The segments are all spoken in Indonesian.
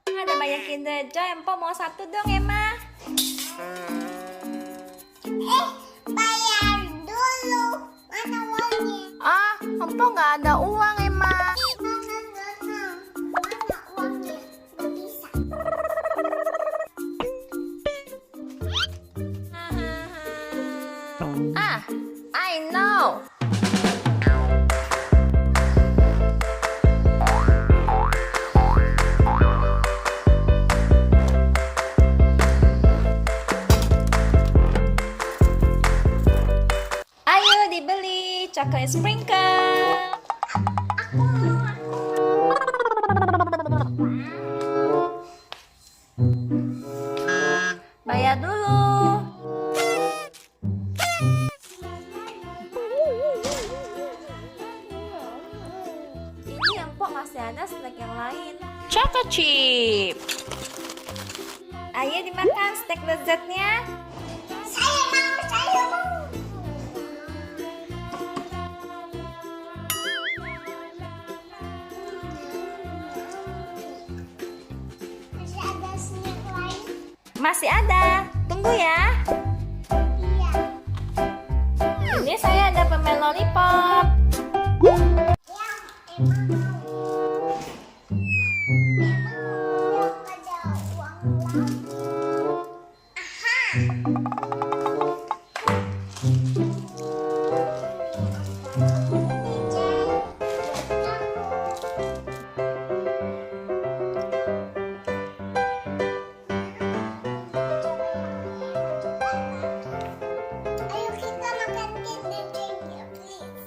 Ada banyak Kinder Joy. Empok mau satu dong, Emma. Bayar dulu. Mana uangnya? Ah, Empok nggak ada uang, Emma. Mana uangnya? Nggak bisa. Ah, I know. Ayo dibeli coklat sprinkle. Bayar dulu. Ini empok masih ada snack yang lain. Choco chip. Ayo dimakan snack lezatnya. Saya mau. Masih ada snack lain? Masih ada. Tunggu ya. Iya. Ini saya ada permen lollipop. Emang ada uang lagi. Ayo kita makan Kinder Joy-nya, please.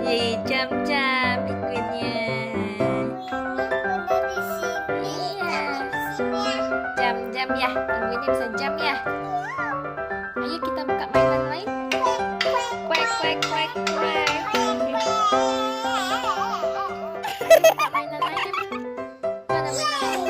Yeay, jam-jam penguinnya. Jam-jam ya, penguinnya bisa jam ya. Ayo kita buka mainan lain. Kuek, kuek, kuek, kuek. Buka mainan lain. Mana mainan lain?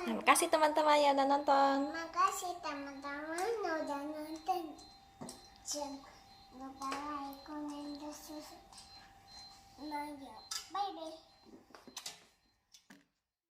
Terima kasih teman-teman yang udah nonton. Makasih teman-teman udah nonton. Jangan lupa like, komen, dan subscribe. Bye bye.